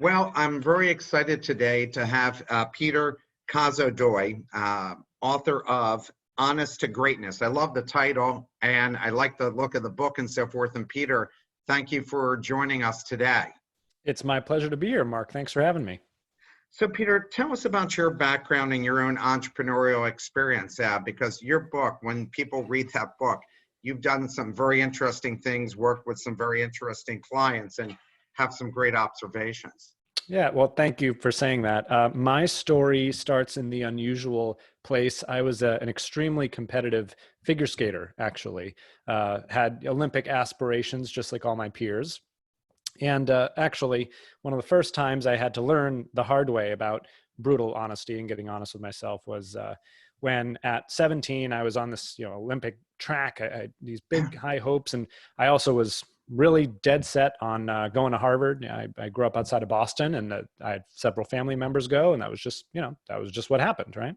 Well, I'm very excited today to have Peter Kozodoy, author of Honest to Greatness. I love the title and I like the look of the book and so forth. And Peter, thank you for joining us today. It's my pleasure to be here, Mark. Thanks for having me. So Peter, tell us about your background and your own entrepreneurial experience, because your book, when people read that book, you've done some very interesting things, worked with some very interesting clients, and have some great observations. Yeah, well, thank you for saying that. My story starts in the unusual place. I was an extremely competitive figure skater, actually. Had Olympic aspirations, just like all my peers. And actually, one of the first times I had to learn the hard way about brutal honesty and getting honest with myself was when at 17, I was on this Olympic track. I had these big high hopes, and I also was really dead set on going to Harvard. I grew up outside of Boston, and I had several family members go, and that was just what happened, right?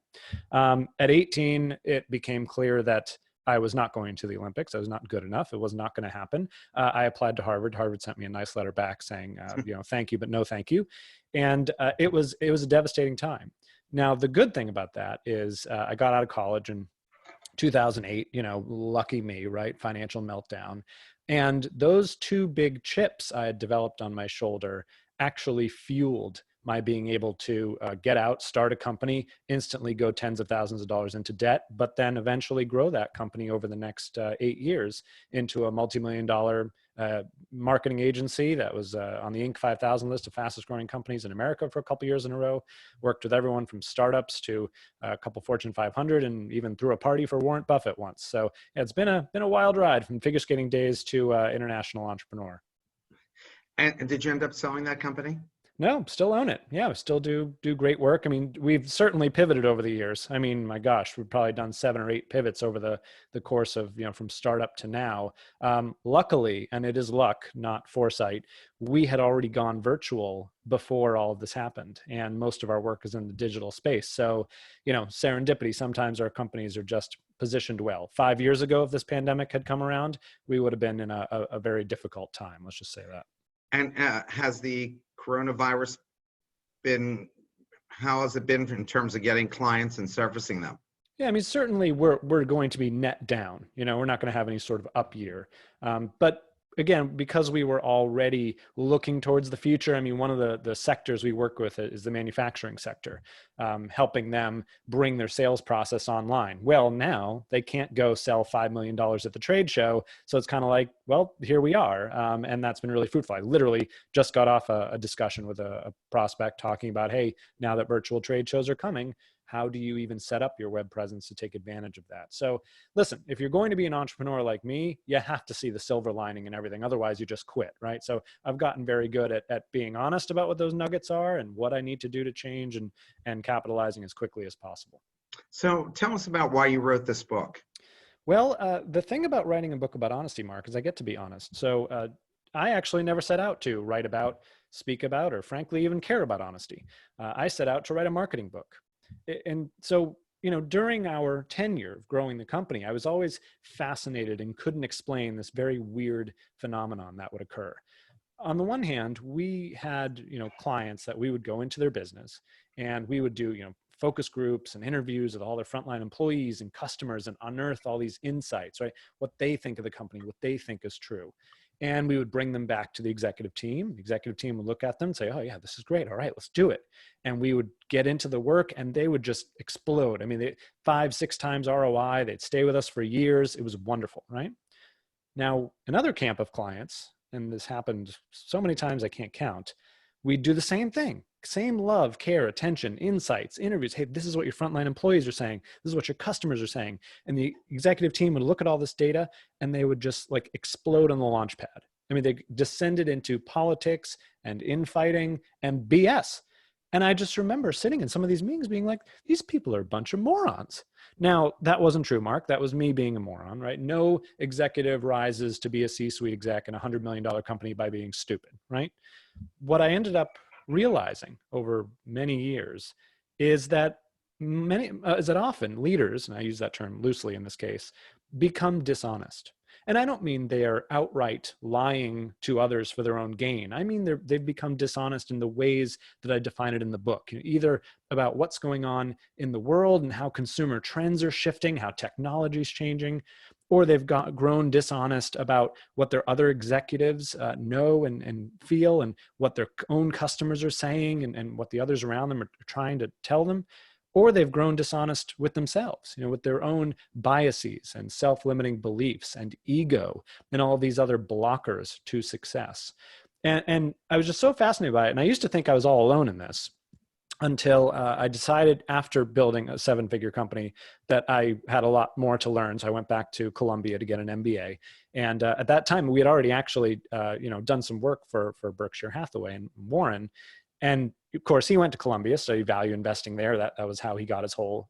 At 18, it became clear that I was not going to the Olympics. I was not good enough. It was not going to happen. I applied to Harvard. Harvard sent me a nice letter back saying, thank you, but no thank you. And it was a devastating time. Now, the good thing about that is I got out of college in 2008, lucky me, right? Financial meltdown. And those two big chips I had developed on my shoulder actually fueled my being able to get out, start a company, instantly go tens of thousands of dollars into debt, but then eventually grow that company over the next 8 years into a multi-million-dollar marketing agency that was on the Inc. 5000 list of fastest growing companies in America for a couple years in a row. Worked with everyone from startups to a couple Fortune 500, and even threw a party for Warren Buffett once. So yeah, it's been a wild ride from figure skating days to international entrepreneur. And did you end up selling that company? No, still own it. Yeah, we still do great work. I mean, we've certainly pivoted over the years. I mean, my gosh, we've probably done 7 or 8 pivots over the course of, from startup to now. Luckily, and it is luck, not foresight, we had already gone virtual before all of this happened. And most of our work is in the digital space. So, serendipity, sometimes our companies are just positioned well. 5 years ago, if this pandemic had come around, we would have been in a very difficult time. Let's just say that. And has the coronavirus how has it been in terms of getting clients and servicing them? Yeah, I mean, certainly we're going to be net down. We're not going to have any sort of up year. But again, because we were already looking towards the future, I mean, one of the sectors we work with is the manufacturing sector, helping them bring their sales process online. Well, now they can't go sell $5 million at the trade show. So it's kind of like, well, here we are. And that's been really fruitful. I literally just got off a discussion with a prospect talking about, hey, now that virtual trade shows are coming, how do you even set up your web presence to take advantage of that? So listen, if you're going to be an entrepreneur like me, you have to see the silver lining in everything. Otherwise, you just quit, right? So I've gotten very good at being honest about what those nuggets are and what I need to do to change and capitalizing as quickly as possible. So tell us about why you wrote this book. Well, the thing about writing a book about honesty, Mark, is I get to be honest. So I actually never set out to write about, speak about, or frankly, even care about honesty. I set out to write a marketing book. And so, during our tenure of growing the company, I was always fascinated and couldn't explain this very weird phenomenon that would occur. On the one hand, we had, clients that we would go into their business and we would do, focus groups and interviews with all their frontline employees and customers and unearth all these insights, right? What they think of the company, what they think is true. And we would bring them back to the executive team. The executive team would look at them and say, oh yeah, this is great. All right, let's do it. And we would get into the work and they would just explode. I mean, 5-6 times ROI, they'd stay with us for years. It was wonderful, right? Now, another camp of clients, and this happened so many times I can't count, we'd do the same thing. Same love, care, attention, insights, interviews. Hey, this is what your frontline employees are saying. This is what your customers are saying. And the executive team would look at all this data and they would just like explode on the launch pad. I mean, they descended into politics and infighting and BS. And I just remember sitting in some of these meetings being like, these people are a bunch of morons. Now, that wasn't true, Mark. That was me being a moron, right? No executive rises to be a C-suite exec in a $100 million company by being stupid, right? What I ended up realizing over many years is that often leaders, and I use that term loosely in this case, become dishonest. And I don't mean they are outright lying to others for their own gain. I mean, they've become dishonest in the ways that I define it in the book, either about what's going on in the world and how consumer trends are shifting, how technology is changing, or they've grown dishonest about what their other executives know and feel, and what their own customers are saying, and what the others around them are trying to tell them. Or they've grown dishonest with themselves, with their own biases and self-limiting beliefs and ego and all these other blockers to success. And I was just so fascinated by it. And I used to think I was all alone in this, until I decided, after building a 7-figure company, that I had a lot more to learn. So I went back to Columbia to get an MBA. And at that time, we had already actually done some work for Berkshire Hathaway and Warren. And of course, he went to Columbia, studied value investing there. That was how he got his whole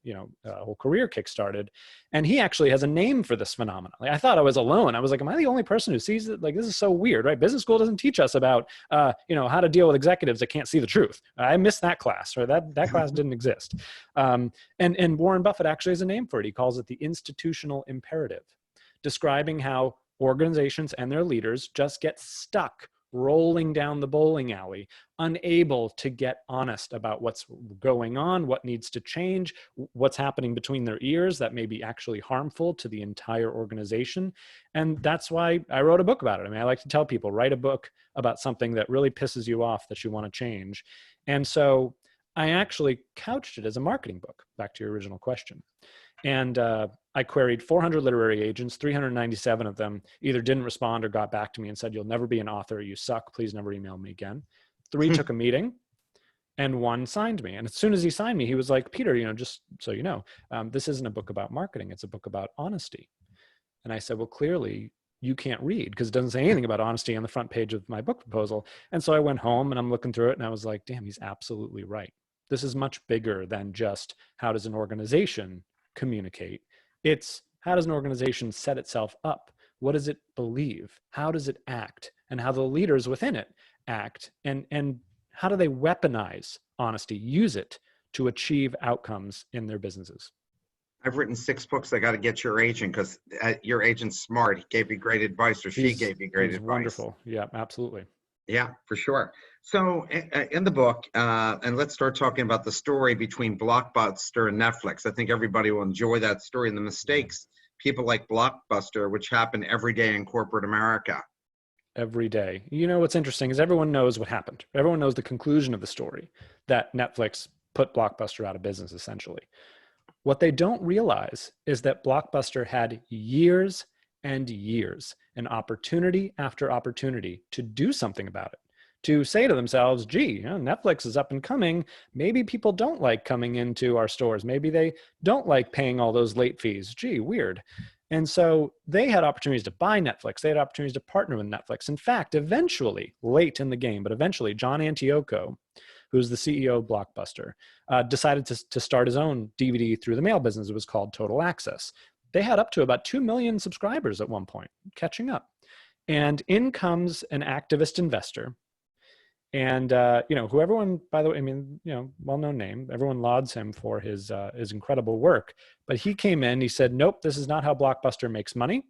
career kickstarted. And he actually has a name for this phenomenon. Like, I thought I was alone. I was like, am I the only person who sees it? Like, this is so weird, right? Business school doesn't teach us about how to deal with executives that can't see the truth. I missed that class, right? That class didn't exist. And Warren Buffett actually has a name for it. He calls it the institutional imperative, describing how organizations and their leaders just get stuck rolling down the bowling alley, unable to get honest about what's going on, what needs to change, what's happening between their ears that may be actually harmful to the entire organization. And that's why I wrote a book about it. I mean, I like to tell people, write a book about something that really pisses you off that you want to change. And so I actually couched it as a marketing book, back to your original question. And I queried 400 literary agents. 397 of them either didn't respond or got back to me and said, "You'll never be an author. You suck. Please never email me again." 3 took a meeting, and 1 signed me. And as soon as he signed me, he was like, "Peter, just so you know, this isn't a book about marketing. It's a book about honesty." And I said, "Well, clearly you can't read, because it doesn't say anything about honesty on the front page of my book proposal." And so I went home and I'm looking through it and I was like, damn, he's absolutely right. This is much bigger than just how does an organization communicate. It's how does an organization set itself up? What does it believe? How does it act? And how the leaders within it act? And how do they weaponize honesty, use it to achieve outcomes in their businesses? I've written 6 books. I got to get your agent, because your agent's smart. He gave you great advice, or she gave you great advice. Wonderful. Yeah, absolutely. Yeah, for sure. So in the book, and let's start talking about the story between Blockbuster and Netflix. I think everybody will enjoy that story, and the mistakes people like Blockbuster, which happen every day in corporate America. Every day. What's interesting is everyone knows what happened. Everyone knows the conclusion of the story, that Netflix put Blockbuster out of business, essentially. What they don't realize is that Blockbuster had years and years, and opportunity after opportunity to do something about it, to say to themselves, gee, Netflix is up and coming. Maybe people don't like coming into our stores. Maybe they don't like paying all those late fees. Gee, weird. And so they had opportunities to buy Netflix. They had opportunities to partner with Netflix. In fact, eventually, late in the game, but eventually, John Antioco, who's the CEO of Blockbuster, decided to start his own DVD through the mail business. It was called Total Access. They had up to about 2 million subscribers at one point, catching up. And in comes an activist investor. And, who everyone, by the way, well-known name, everyone lauds him for his incredible work. But he came in, he said, nope, this is not how Blockbuster makes money.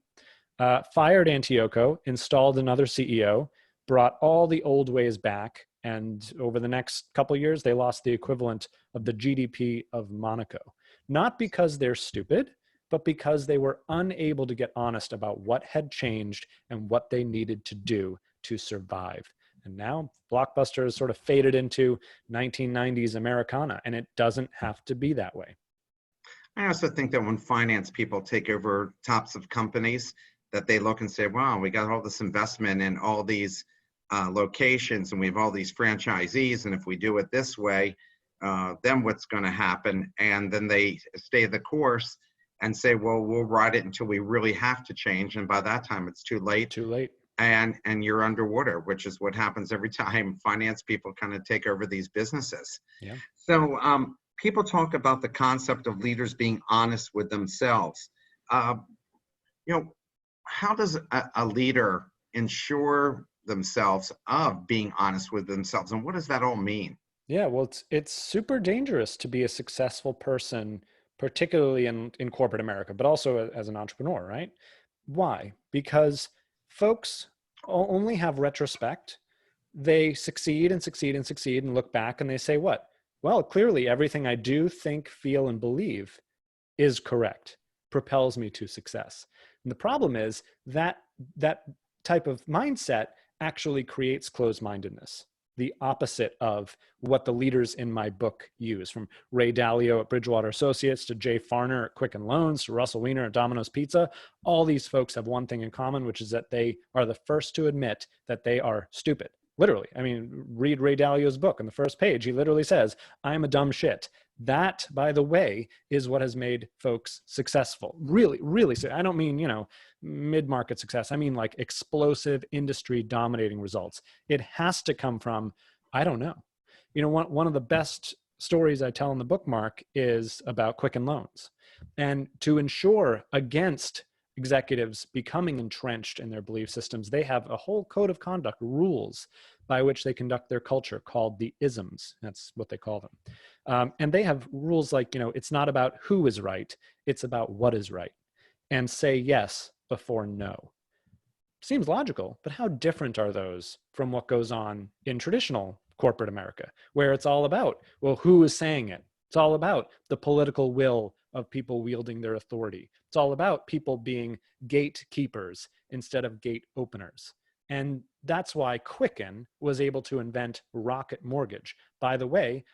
Fired Antioco, installed another CEO, brought all the old ways back. And over the next couple of years, they lost the equivalent of the GDP of Monaco. Not because they're stupid, but because they were unable to get honest about what had changed and what they needed to do to survive. And now Blockbuster has sort of faded into 1990s Americana, and it doesn't have to be that way. I also think that when finance people take over tops of companies, that they look and say, wow, we got all this investment in all these locations, and we have all these franchisees, and if we do it this way, then what's going to happen? And then they stay the course and say, well, we'll ride it until we really have to change. And by that time, it's too late. Too late. And you're underwater, which is what happens every time finance people kind of take over these businesses. Yeah. So people talk about the concept of leaders being honest with themselves. How does a leader ensure themselves of being honest with themselves, and what does that all mean? Yeah, well, it's super dangerous to be a successful person, particularly in corporate America, but also as an entrepreneur, right? Why? Because folks only have retrospect. They succeed and succeed and succeed and look back and they say, what? Well, clearly everything I do, think, feel, and believe is correct, propels me to success. And the problem is that that type of mindset actually creates closed-mindedness, the opposite of what the leaders in my book use, from Ray Dalio at Bridgewater Associates to Jay Farner at Quicken Loans to Russell Weiner at Domino's Pizza. All these folks have one thing in common, which is that they are the first to admit that they are stupid. Literally. I mean, read Ray Dalio's book. On the first page, he literally says, I'm a dumb shit. That, by the way, is what has made folks successful. Really, really. I don't mean, mid-market success. I mean like explosive industry dominating results. It has to come from, I don't know. One of the best stories I tell in the book, Mark, is about Quicken Loans. And to ensure against executives becoming entrenched in their belief systems, they have a whole code of conduct, rules by which they conduct their culture called the isms. That's what they call them. And they have rules like, it's not about who is right, it's about what is right. And say yes before no. Seems logical, but how different are those from what goes on in traditional corporate America, where it's all about, well, who is saying it? It's all about the political will of people wielding their authority. It's all about people being gatekeepers instead of gate openers. And that's why Quicken was able to invent Rocket Mortgage. By the way,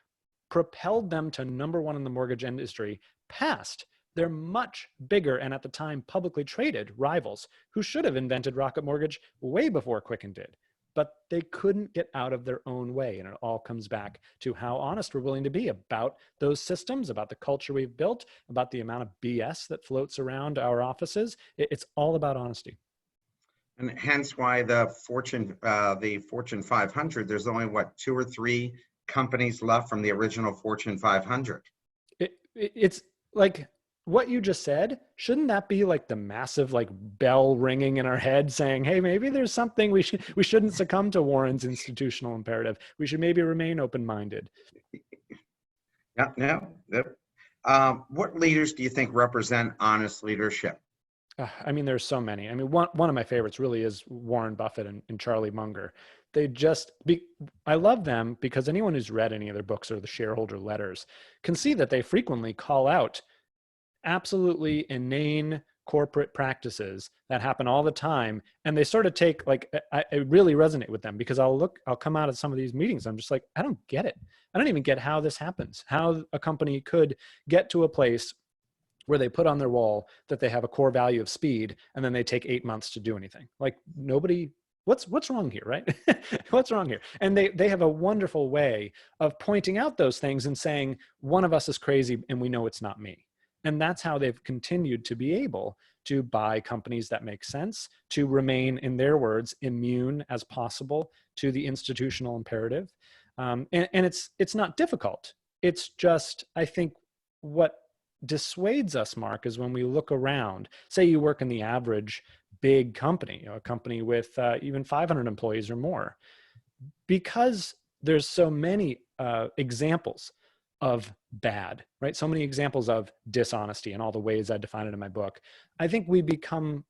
propelled them to #1 in the mortgage industry, past their much bigger and at the time publicly traded rivals who should have invented Rocket Mortgage way before Quicken did. But they couldn't get out of their own way. And it all comes back to how honest we're willing to be about those systems, about the culture we've built, about the amount of BS that floats around our offices. It's all about honesty. And hence why the Fortune 500, there's only 2 or 3 companies left from the original Fortune 500. It's like what you just said. Shouldn't that be like the massive bell ringing in our head saying, hey, maybe there's something we shouldn't succumb to Warren's institutional imperative. We should maybe remain open-minded. What leaders do you think represent honest leadership? I mean, there's so many. I mean, one of my favorites really is Warren Buffett and Charlie Munger. I love them because anyone who's read any of their books or the shareholder letters can see that they frequently call out absolutely inane corporate practices that happen all the time. And they sort of take I really resonate with them because I'll come out of some of these meetings. I'm just like, I don't get it. I don't even get how this happens, how a company could get to a place where they put on their wall that they have a core value of speed, and then they take 8 months to do anything. What's wrong here, right? What's wrong here? And they have a wonderful way of pointing out those things and saying, one of us is crazy and we know it's not me. And that's how they've continued to be able to buy companies that make sense, to remain, in their words, immune as possible to the institutional imperative. And it's not difficult. It's just, I think, what dissuades us, Mark, is when we look around. Say you work in the average big company, a company with even 500 employees or more, because there's so many examples of bad, right? So many examples of dishonesty in all the ways I define it in my book. I think we become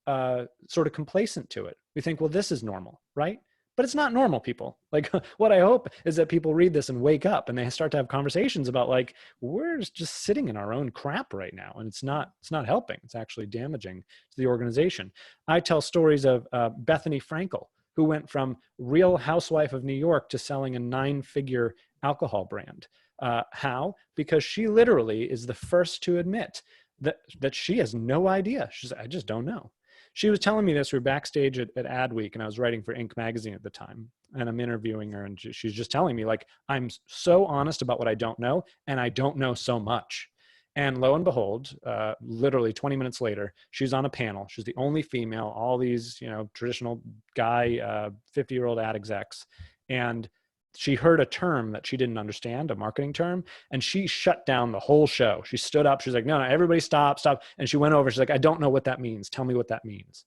sort of complacent to it. We think, well, this is normal, right? But it's not normal, people. What I hope is that people read this and wake up and they start to have conversations about we're just sitting in our own crap right now. And it's not helping. It's actually damaging to the organization. I tell stories of Bethany Frankel, who went from Real Housewife of New York to selling a 9-figure alcohol brand. How? Because she literally is the first to admit that she has no idea. She's like, I just don't know. She was telling me this. We were backstage at Adweek, and I was writing for Inc. magazine at the time, and I'm interviewing her, and she's just telling me, I'm so honest about what I don't know, and I don't know so much. And lo and behold, literally 20 minutes later, she's on a panel. She's the only female, all these, traditional guy, 50-year-old ad execs. And she heard a term that she didn't understand, a marketing term, and she shut down the whole show. She stood up. She's like, no, everybody stop. And she went over. She's like, I don't know what that means. Tell me what that means.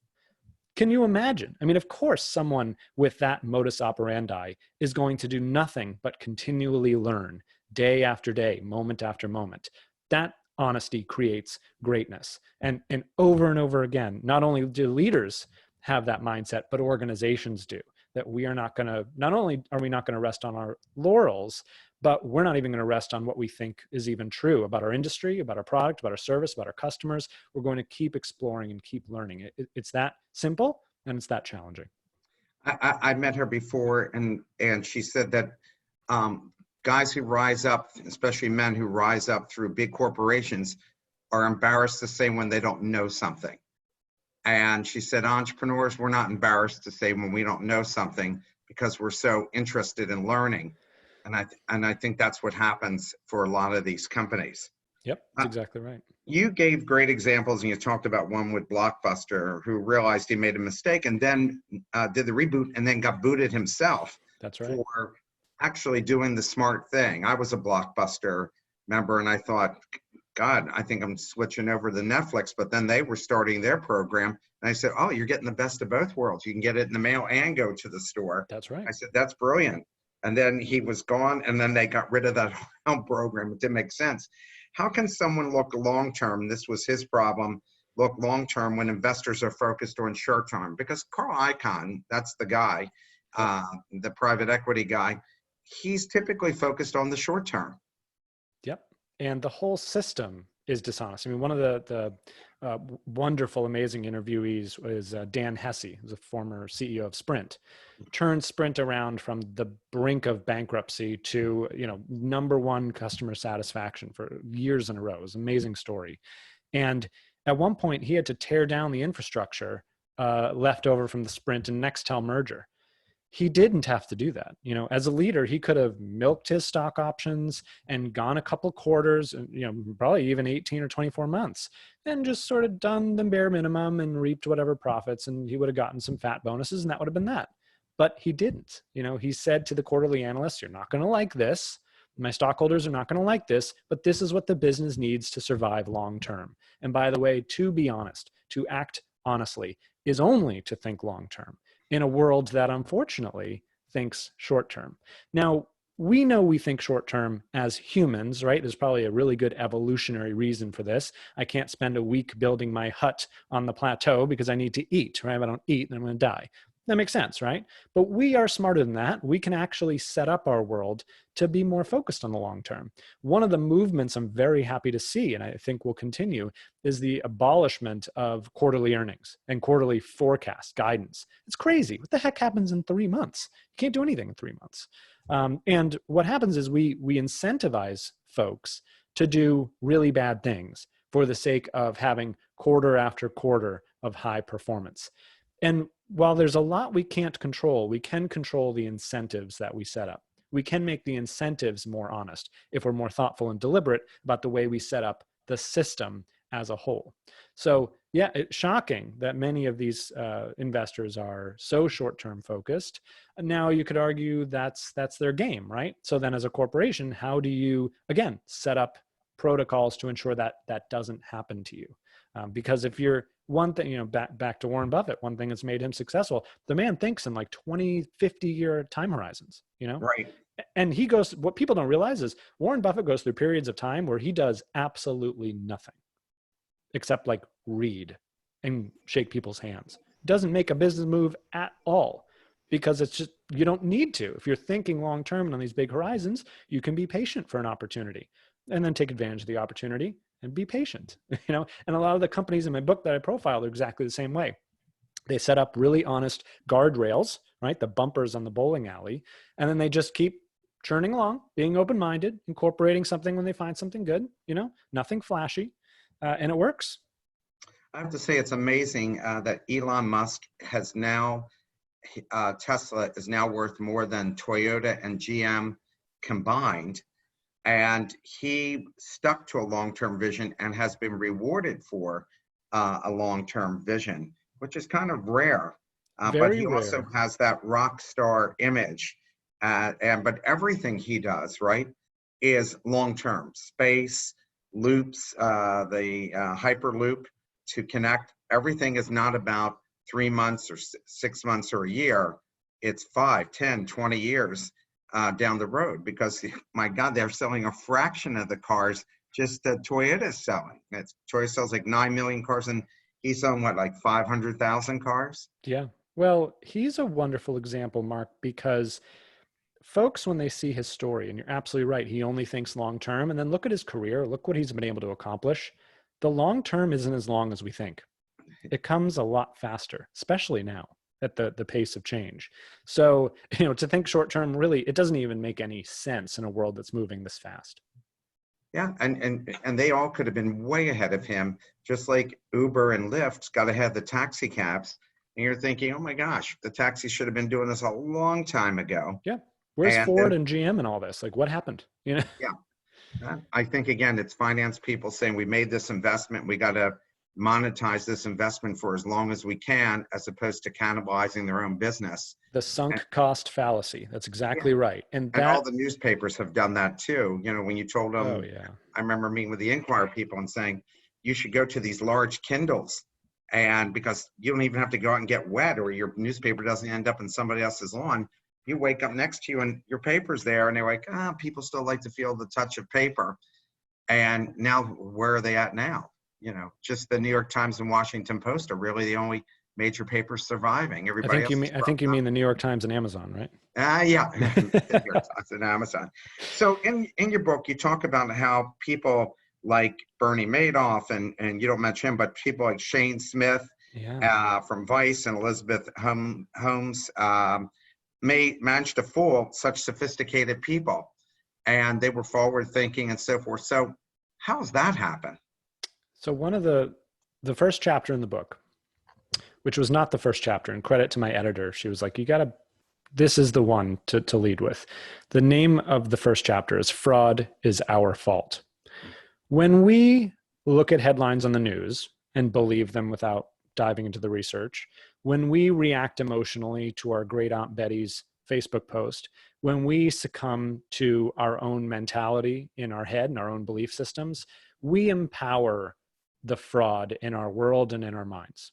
Can you imagine? I mean, of course, someone with that modus operandi is going to do nothing but continually learn day after day, moment after moment. That honesty creates greatness. And over again, not only do leaders have that mindset, but organizations do. That we are not going to, not only are we not going to rest on our laurels, but we're not even going to rest on what we think is even true about our industry, about our product, about our service, about our customers. We're going to keep exploring and keep learning. It's that simple, and it's that challenging. I met her before, and she said that guys who rise up, especially men who rise up through big corporations, are embarrassed to say when they don't know something. And she said, entrepreneurs, we're not embarrassed to say when we don't know something because we're so interested in learning. And I think that's what happens for a lot of these companies. Yep, that's exactly right. You gave great examples, and you talked about one with Blockbuster who realized he made a mistake and then did the reboot and then got booted himself. That's right. For actually doing the smart thing. I was a Blockbuster member, and I thought, God, I think I'm switching over to Netflix, but then they were starting their program. And I said, oh, you're getting the best of both worlds. You can get it in the mail and go to the store. That's right. I said, that's brilliant. And then he was gone, and then they got rid of that whole program. It didn't make sense. How can someone look long-term? This was his problem. Look long-term when investors are focused on short-term. Because Carl Icahn, that's the guy, the private equity guy, he's typically focused on the short-term. Yep. And the whole system is dishonest. I mean, one of the wonderful, amazing interviewees was Dan Hesse, who's a former CEO of Sprint. Turned Sprint around from the brink of bankruptcy to, #1 customer satisfaction for years in a row. It was an amazing story. And at one point, he had to tear down the infrastructure left over from the Sprint and Nextel merger. He didn't have to do that. As a leader, he could have milked his stock options and gone a couple quarters, probably even 18 or 24 months, and just sort of done the bare minimum and reaped whatever profits, and he would have gotten some fat bonuses, and that would have been that. But he didn't. He said to the quarterly analysts, you're not going to like this. My stockholders are not going to like this, but this is what the business needs to survive long term. And by the way, to be honest, to act honestly is only to think long term in a world that unfortunately thinks short term. Now, we know we think short term as humans, right? There's probably a really good evolutionary reason for this. I can't spend a week building my hut on the plateau because I need to eat, right? If I don't eat, then I'm going to die. That makes sense, right? But we are smarter than that. We can actually set up our world to be more focused on the long term. One of the movements I'm very happy to see, and I think will continue, is the abolishment of quarterly earnings and quarterly forecast guidance. It's crazy. What the heck happens in 3 months? You can't do anything in 3 months. And what happens is we incentivize folks to do really bad things for the sake of having quarter after quarter of high performance. And while there's a lot we can't control, we can control the incentives that we set up. We can make the incentives more honest if we're more thoughtful and deliberate about the way we set up the system as a whole. So yeah, it's shocking that many of these investors are so short-term focused. Now you could argue that's their game, right? So then as a corporation, how do you, again, set up protocols to ensure that that doesn't happen to you? Because if you're one thing, back to Warren Buffett, one thing that's made him successful, the man thinks in like 20, 50-year time horizons, Right. And he goes, what people don't realize is Warren Buffett goes through periods of time where he does absolutely nothing except like read and shake people's hands. Doesn't make a business move at all because it's just, you don't need to. If you're thinking long-term and on these big horizons, you can be patient for an opportunity and then take advantage of the opportunity and be patient, And a lot of the companies in my book that I profiled are exactly the same way. They set up really honest guardrails, right? The bumpers on the bowling alley. And then they just keep churning along, being open-minded, incorporating something when they find something good, nothing flashy. And it works. I have to say it's amazing that Elon Musk has now, Tesla is now worth more than Toyota and GM combined. And he stuck to a long-term vision and has been rewarded for a long-term vision, which is kind of rare. But he also has that rock star image. But everything he does, right, is long-term. Space, loops, the Hyperloop to connect. Everything is not about 3 months or 6 months or a year. It's 5, 10, 20 years down the road, because my God, they're selling a fraction of the cars just Toyota's selling. Toyota sells like 9 million cars, and he's on what, like 500,000 cars? Yeah. Well, he's a wonderful example, Mark, because folks, when they see his story, and you're absolutely right, he only thinks long term. And then look at his career, look what he's been able to accomplish. The long term isn't as long as we think. It comes a lot faster, especially now at the pace of change. So, to think short term, really, it doesn't even make any sense in a world that's moving this fast. Yeah, and they all could have been way ahead of him, just like Uber and Lyft got ahead of the taxi cabs. And you're thinking, oh my gosh, the taxi should have been doing this a long time ago. Yeah. Where's And Ford then, and GM and all this? Like, what happened? yeah, I think again, it's finance people saying we made this investment, we got to monetize this investment for as long as we can, as opposed to cannibalizing their own business. The sunk cost fallacy. That's exactly Yeah. right. And And all that, the newspapers have done that too. When you told them, oh yeah. I remember meeting with the Inquirer people and saying, you should go to these large Kindles, and because you don't even have to go out and get wet, or your newspaper doesn't end up in somebody else's lawn. You wake up next to you and your paper's there, and they're like, people still like to feel the touch of paper. And now, where are they at now? Just the New York Times and Washington Post are really the only major papers surviving. Everybody else I think you mean the New York Times and Amazon, right? Yeah, the New York Times and Amazon. So in your book, you talk about how people like Bernie Madoff, and you don't mention him, but people like Shane Smith from Vice and Elizabeth Holmes may manage to fool such sophisticated people, and they were forward thinking and so forth. So how does that happen? So one of the first chapter in the book, which was not the first chapter, and credit to my editor, she was like, this is the one to lead with. The name of the first chapter is Fraud is Our Fault. When we look at headlines on the news and believe them without diving into the research, when we react emotionally to our great Aunt Betty's Facebook post, when we succumb to our own mentality in our head and our own belief systems, we empower the fraud in our world and in our minds.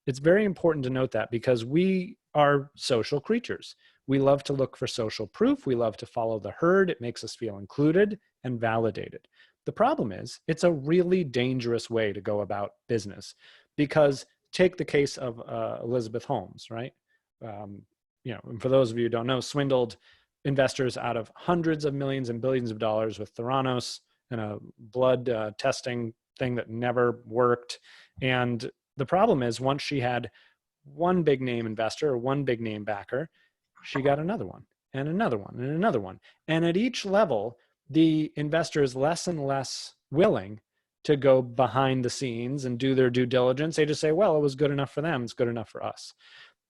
It's very important to note that, because we are social creatures. We love to look for social proof. We love to follow the herd. It makes us feel included and validated. The problem is, it's a really dangerous way to go about business, because take the case of Elizabeth Holmes, right? And for those of you who don't know, swindled investors out of hundreds of millions and billions of dollars with Theranos and a blood testing thing that never worked. And the problem is, once she had one big name investor or one big name backer, she got another one and another one and another one. And at each level, the investor is less and less willing to go behind the scenes and do their due diligence. They just say, well, it was good enough for them, it's good enough for us.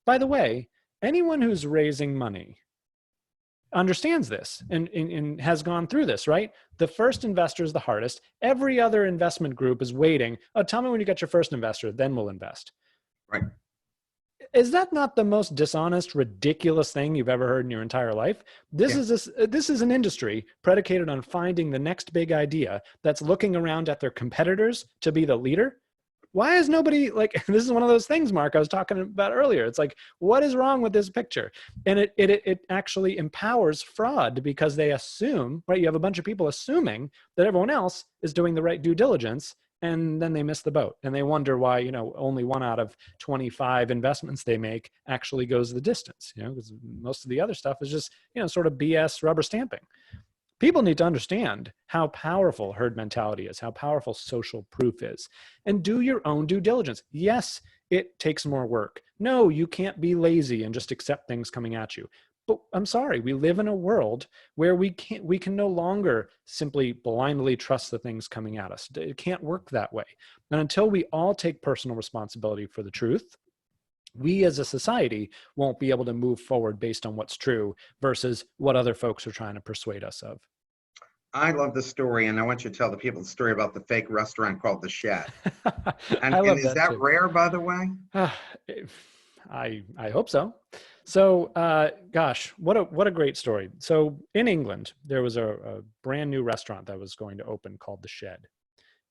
By the way, anyone who's raising money understands this and has gone through this, right? The first investor is the hardest. Every other investment group is waiting. Oh, tell me when you get your first investor, then we'll invest. Right. Is that not the most dishonest, ridiculous thing you've ever heard in your entire life? This is an industry predicated on finding the next big idea that's looking around at their competitors to be the leader. Why is nobody this is one of those things, Mark, I was talking about earlier. It's like, what is wrong with this picture? And it actually empowers fraud, because they assume, right? You have a bunch of people assuming that everyone else is doing the right due diligence, and then they miss the boat. And they wonder why, only 1 out of 25 investments they make actually goes the distance, because most of the other stuff is just, sort of BS rubber stamping. People need to understand how powerful herd mentality is, how powerful social proof is, and do your own due diligence. Yes, it takes more work. No, you can't be lazy and just accept things coming at you. But I'm sorry, we live in a world where we can no longer simply blindly trust the things coming at us. It can't work that way. And until we all take personal responsibility for the truth, we as a society won't be able to move forward based on what's true versus what other folks are trying to persuade us of. I love the story, and I want you to tell the people the story about the fake restaurant called The Shed. I love and is that too. rare, by the way? I hope so. So, gosh, what a great story. So in England, there was a brand new restaurant that was going to open called The Shed.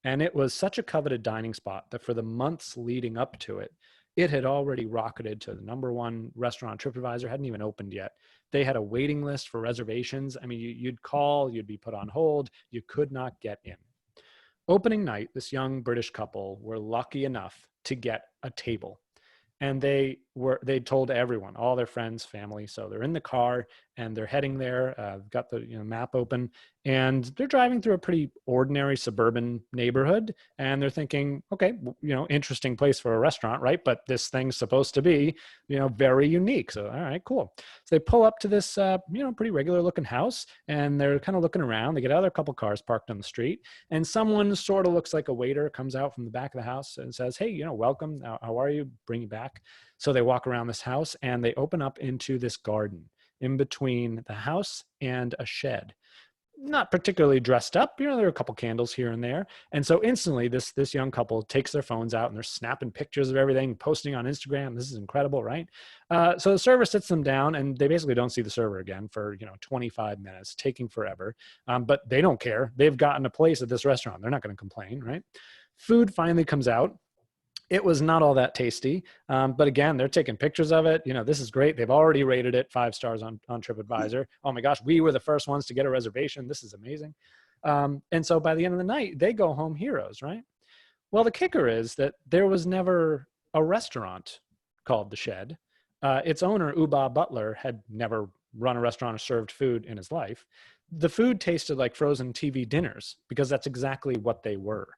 And it was such a coveted dining spot that for the months leading up to it, it had already rocketed to the #1 restaurant on TripAdvisor, hadn't even opened yet. They had a waiting list for reservations. I mean, you'd call, you'd be put on hold, you could not get in. Opening night, this young British couple were lucky enough to get a table. And they told everyone, all their friends, family. So they're in the car and they're heading there. Got the map open, and they're driving through a pretty ordinary suburban neighborhood. And they're thinking, okay, interesting place for a restaurant, right? But this thing's supposed to be, very unique. So all right, cool. So they pull up to this, pretty regular looking house, and they're kind of looking around. They get out of a couple cars parked on the street, and someone sort of looks like a waiter comes out from the back of the house and says, hey, welcome. How are you? Bring you back. So they walk around this house and they open up into this garden in between the house and a shed. Not particularly dressed up, there are a couple candles here and there. And so instantly this young couple takes their phones out and they're snapping pictures of everything, posting on Instagram. This is incredible, right? So the server sits them down and they basically don't see the server again for 25 minutes, taking forever. But they don't care. They've gotten a place at this restaurant. They're not going to complain, right? Food finally comes out. It was not all that tasty. But again, they're taking pictures of it. This is great. They've already rated it 5 stars on TripAdvisor. Oh my gosh, we were the first ones to get a reservation. This is amazing. And so by the end of the night, they go home heroes, right? Well, the kicker is that there was never a restaurant called The Shed. Its owner, Uba Butler, had never run a restaurant or served food in his life. The food tasted like frozen TV dinners because that's exactly what they were.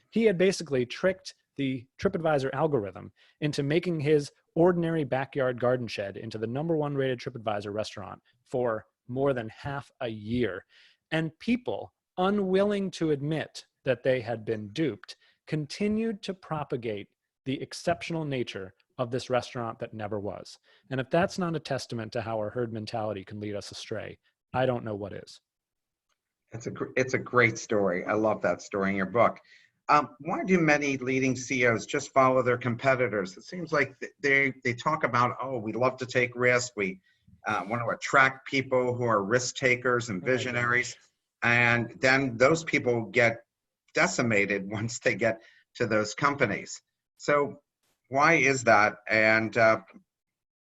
He had basically tricked the TripAdvisor algorithm into making his ordinary backyard garden shed into the #1 rated TripAdvisor restaurant for more than half a year. And people, unwilling to admit that they had been duped, continued to propagate the exceptional nature of this restaurant that never was. And if that's not a testament to how our herd mentality can lead us astray, I don't know what is. It's a great story. I love that story in your book. Why do many leading CEOs just follow their competitors? It seems like they talk about, oh, we love to take risks. We want to attract people who are risk takers and visionaries. And then those people get decimated once they get to those companies. So why is that? And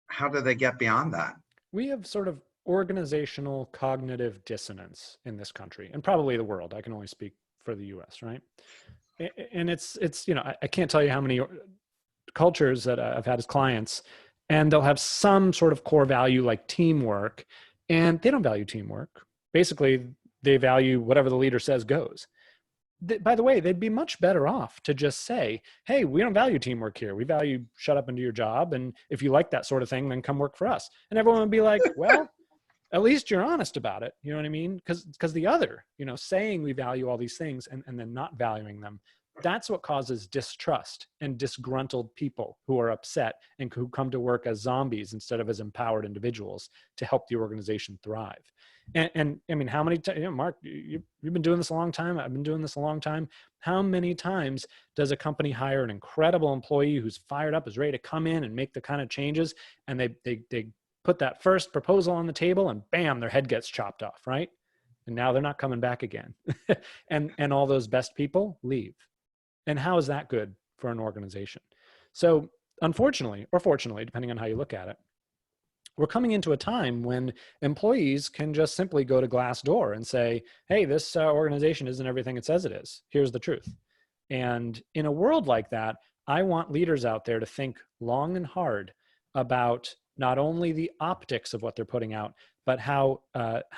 how do they get beyond that? We have sort of organizational cognitive dissonance in this country and probably the world. I can only speak for the US, right? And it's I can't tell you how many cultures that I've had as clients, and they'll have some sort of core value like teamwork, and they don't value teamwork. Basically, they value whatever the leader says goes. By the way, they'd be much better off to just say, hey, we don't value teamwork here. We value shut up and do your job. And if you like that sort of thing, then come work for us. And everyone would be like, well, at least you're honest about it. You know what I mean? Because the other, saying we value all these things and then not valuing them, that's what causes distrust and disgruntled people who are upset and who come to work as zombies instead of as empowered individuals to help the organization thrive. And I mean, how many times, Mark, you've been doing this a long time. I've been doing this a long time. How many times does a company hire an incredible employee who's fired up, is ready to come in and make the kind of changes, and they put that first proposal on the table and bam, their head gets chopped off, right? And now they're not coming back again. and all those best people leave. And how is that good for an organization? So unfortunately, or fortunately, depending on how you look at it, we're coming into a time when employees can just simply go to Glassdoor and say, hey, this organization isn't everything it says it is. Here's the truth. And in a world like that, I want leaders out there to think long and hard about not only the optics of what they're putting out, but how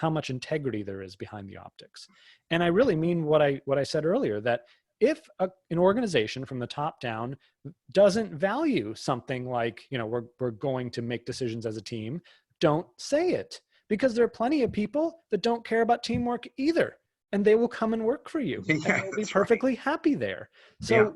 much integrity there is behind the optics. And I really mean what I said earlier, that if an organization from the top down doesn't value something like, we're going to make decisions as a team, don't say it, because there are plenty of people that don't care about teamwork either. And they will come and work for you. Yeah, and they'll be perfectly happy there. So,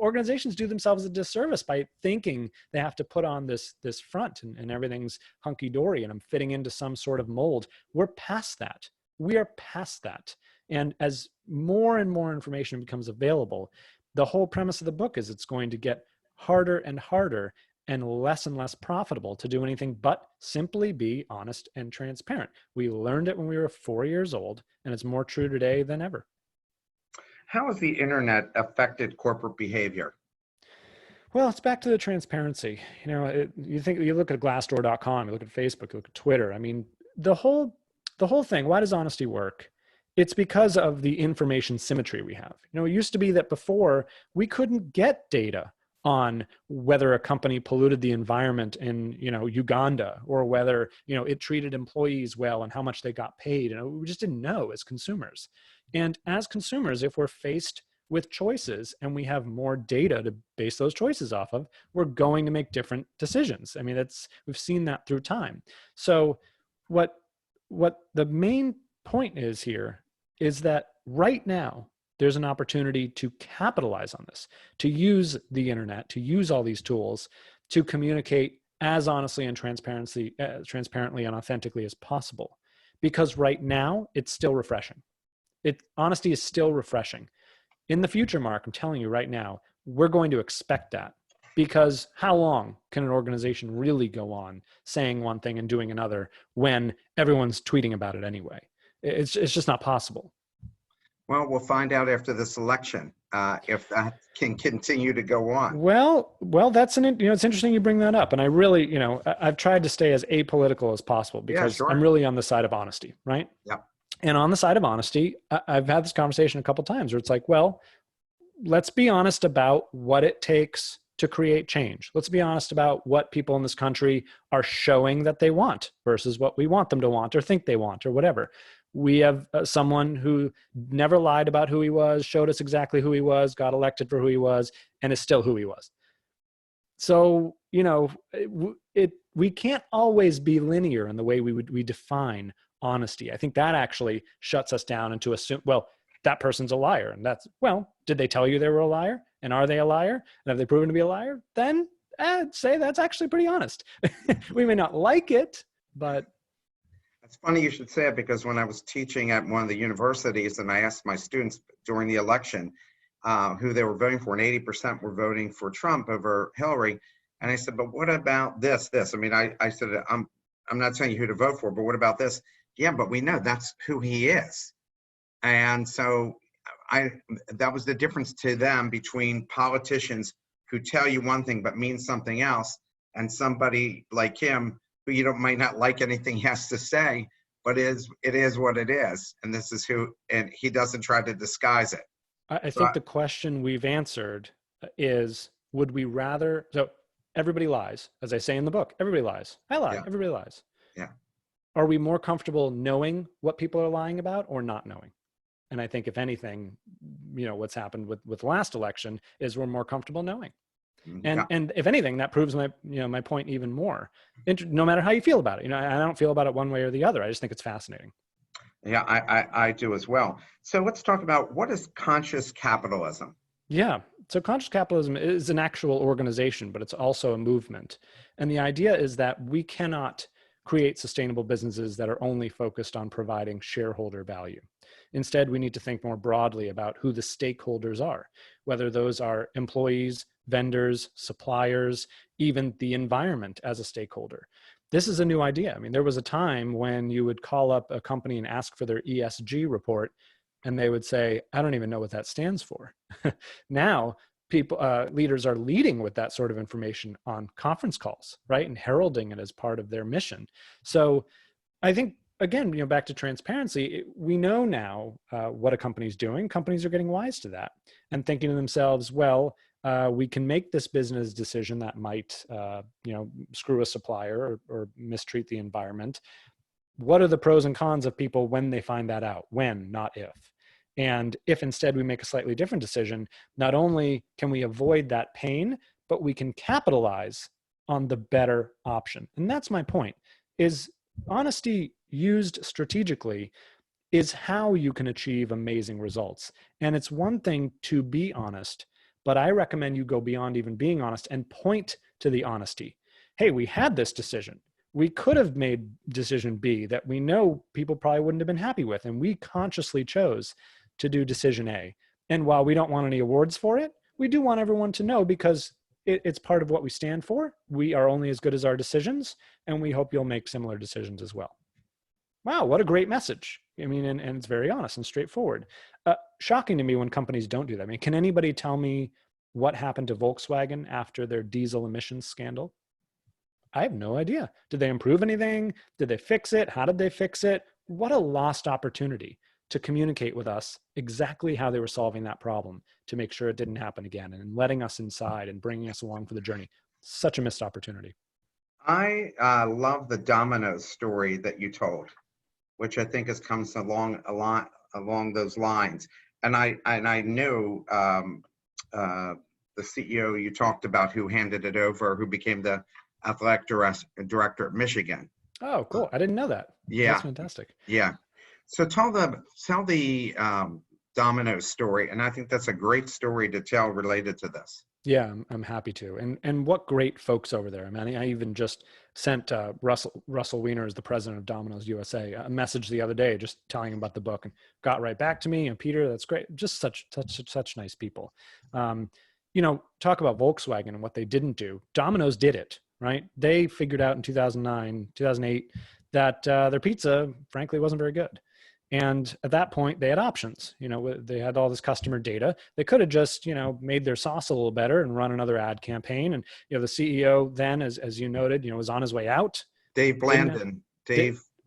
organizations do themselves a disservice by thinking they have to put on this front and everything's hunky-dory and I'm fitting into some sort of mold. We're past that. We are past that. And as more and more information becomes available, the whole premise of the book is it's going to get harder and harder and less profitable to do anything but simply be honest and transparent. We learned it when we were 4 years old, and it's more true today than ever. How has the internet affected corporate behavior? Well, it's back to the transparency. You look at Glassdoor.com, you look at Facebook, you look at Twitter. I mean, the whole thing, why does honesty work? It's because of the information symmetry we have. It used to be that before we couldn't get data on whether a company polluted the environment in, Uganda, or whether, it treated employees well and how much they got paid. We just didn't know as consumers. And as consumers, if we're faced with choices and we have more data to base those choices off of, we're going to make different decisions. I mean, we've seen that through time. So what the main point is here is that right now there's an opportunity to capitalize on this, to use the internet, to use all these tools to communicate as honestly and transparently and authentically as possible. Because right now it's still refreshing. Honesty is still refreshing. In the future, Mark, I'm telling you right now, we're going to expect that, because how long can an organization really go on saying one thing and doing another when everyone's tweeting about it anyway? It's just not possible. Well, we'll find out after this election if that can continue to go on. Well, that's it's interesting you bring that up, and I really, I've tried to stay as apolitical as possible because I'm really on the side of honesty, right? Yeah. And on the side of honesty, I've had this conversation a couple of times where it's like, well, let's be honest about what it takes to create change. Let's be honest about what people in this country are showing that they want versus what we want them to want or think they want or whatever. We have someone who never lied about who he was, showed us exactly who he was, got elected for who he was, and is still who he was. So, we can't always be linear in the way we define honesty. I think that actually shuts us down into assume, well, that person's a liar. And did they tell you they were a liar? And are they a liar? And have they proven to be a liar? Then I'd say that's actually pretty honest. We may not like it, but. It's funny you should say it, because when I was teaching at one of the universities and I asked my students during the election who they were voting for, and 80% were voting for Trump over Hillary. And I said, but what about this? I mean, I said, I'm not telling you who to vote for, but what about this? Yeah, but we know that's who he is. And so that was the difference to them between politicians who tell you one thing but mean something else, and somebody like him who might not like anything he has to say, but it is what it is. And this is who, and he doesn't try to disguise it. I think the question we've answered is, would we rather, so everybody lies, as I say in the book, everybody lies. I lie, everybody lies. Yeah. Are we more comfortable knowing what people are lying about or not knowing? And I think if anything, what's happened with the last election is we're more comfortable knowing. And if anything, that proves my point even more. No matter how you feel about it, I don't feel about it one way or the other. I just think it's fascinating. Yeah, I do as well. So let's talk about, what is conscious capitalism? Yeah. So conscious capitalism is an actual organization, but it's also a movement. And the idea is that we cannot create sustainable businesses that are only focused on providing shareholder value. Instead, we need to think more broadly about who the stakeholders are, whether those are employees, vendors, suppliers, even the environment as a stakeholder. This is a new idea. I mean, there was a time when you would call up a company and ask for their ESG report, and they would say, I don't even know what that stands for. Now, leaders are leading with that sort of information on conference calls, right? And heralding it as part of their mission. So I think, again, back to transparency, we know now what a company's doing. Companies are getting wise to that and thinking to themselves, well, we can make this business decision that might, screw a supplier or mistreat the environment. What are the pros and cons of people when they find that out? When, not if. And if instead we make a slightly different decision, not only can we avoid that pain, but we can capitalize on the better option. And that's my point, is honesty used strategically is how you can achieve amazing results. And it's one thing to be honest, but I recommend you go beyond even being honest and point to the honesty. Hey, we had this decision. We could have made decision B that we know people probably wouldn't have been happy with, and we consciously chose to do decision A. And while we don't want any awards for it, we do want everyone to know, because it's part of what we stand for. We are only as good as our decisions, and we hope you'll make similar decisions as well. Wow, what a great message. I mean, and it's very honest and straightforward. Shocking to me when companies don't do that. I mean, can anybody tell me what happened to Volkswagen after their diesel emissions scandal? I have no idea. Did they improve anything? Did they fix it? How did they fix it? What a lost opportunity to communicate with us exactly how they were solving that problem to make sure it didn't happen again, and letting us inside and bringing us along for the journey. Such a missed opportunity. I love the Domino's story that you told, which I think has comes along a lot along those lines. And I knew the CEO you talked about who handed it over, who became the athletic director at Michigan. Oh, cool. I didn't know that. That's Yeah, fantastic. yeah. So tell the Domino's story, and I think that's a great story to tell related to this. Yeah, I'm happy to. And what great folks over there. I mean, I even just sent Russell Weiner, as the president of Domino's USA, a message the other day, just telling him about the book, and got right back to me. And Peter, that's great. Just such nice people. Talk about Volkswagen and what they didn't do. Domino's did it, right? They figured out in 2009, 2008 that their pizza, frankly, wasn't very good. And at that point, they had options. They had all this customer data. They could have just, made their sauce a little better and run another ad campaign. And, the CEO then, as you noted, was on his way out. Dave Brandon.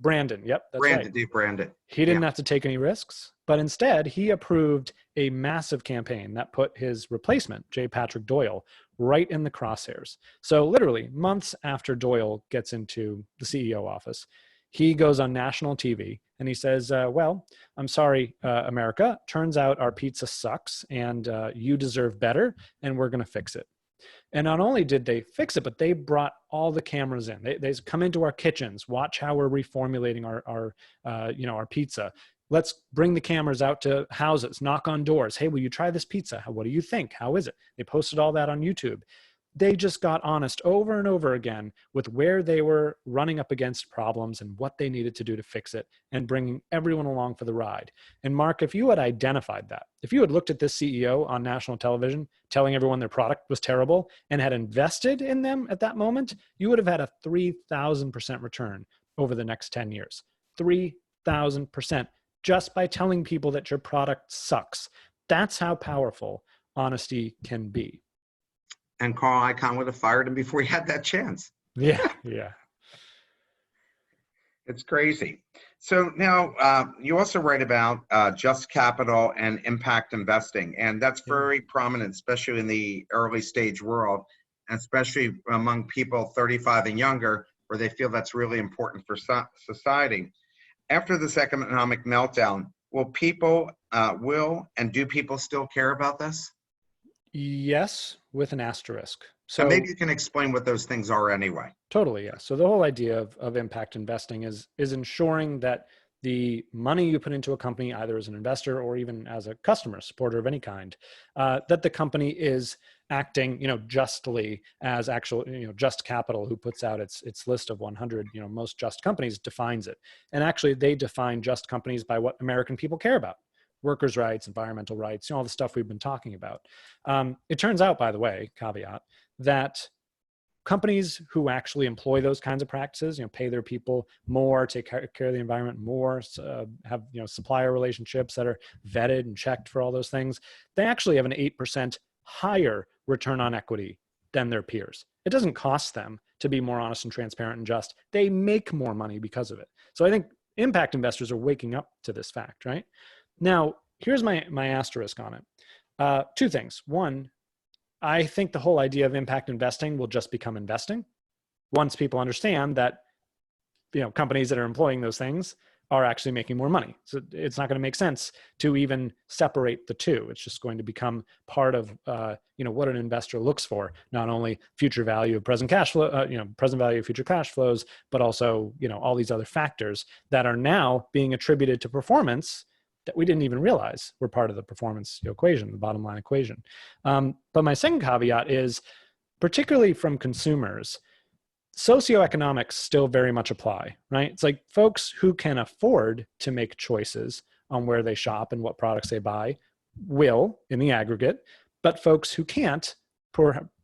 Brandon. Yep, that's right. Dave Brandon. He didn't have to take any risks, but instead he approved a massive campaign that put his replacement, J. Patrick Doyle, right in the crosshairs. So literally months after Doyle gets into the CEO office, he goes on national TV and he says, well, I'm sorry, America, turns out our pizza sucks and you deserve better and we're going to fix it. And not only did they fix it, but they brought all the cameras in. They come into our kitchens, watch how we're reformulating our pizza. Let's bring the cameras out to houses, knock on doors. Hey, will you try this pizza? What do you think? How is it? They posted all that on YouTube. They just got honest over and over again with where they were running up against problems and what they needed to do to fix it, and bringing everyone along for the ride. And Mark, if you had identified that, if you had looked at this CEO on national television telling everyone their product was terrible and had invested in them at that moment, you would have had a 3,000% return over the next 10 years. 3,000% just by telling people that your product sucks. That's how powerful honesty can be. And Carl Icahn would have fired him before he had that chance. Yeah. It's crazy. So now you also write about just capital and impact investing, and that's very prominent, especially in the early stage world, and especially among people 35 and younger, where they feel that's really important for society. After this economic meltdown, do people still care about this? Yes, with an asterisk. So maybe you can explain what those things are anyway. Totally, yeah. So the whole idea of impact investing is ensuring that the money you put into a company, either as an investor or even as a customer, supporter of any kind, that the company is acting, justly, as actual, Just Capital, who puts out its list of 100, most just companies, defines it. And actually, they define just companies by what American people care about. Workers' rights, environmental rights, all the stuff we've been talking about. It turns out, by the way, caveat, that companies who actually employ those kinds of practices, pay their people more, take care of the environment more, have supplier relationships that are vetted and checked for all those things, they actually have an 8% higher return on equity than their peers. It doesn't cost them to be more honest and transparent and just. They make more money because of it. So I think impact investors are waking up to this fact, right? Now, here's my asterisk on it. Two things. One, I think the whole idea of impact investing will just become investing once people understand that, companies that are employing those things are actually making more money. So it's not going to make sense to even separate the two. It's just going to become part of, what an investor looks for, not only future value of present cash flow, present value of future cash flows, but also, all these other factors that are now being attributed to performance that we didn't even realize were part of the performance equation, the bottom line equation. But my second caveat is, particularly from consumers, socioeconomics still very much apply, right? It's like folks who can afford to make choices on where they shop and what products they buy will, in the aggregate, but folks who can't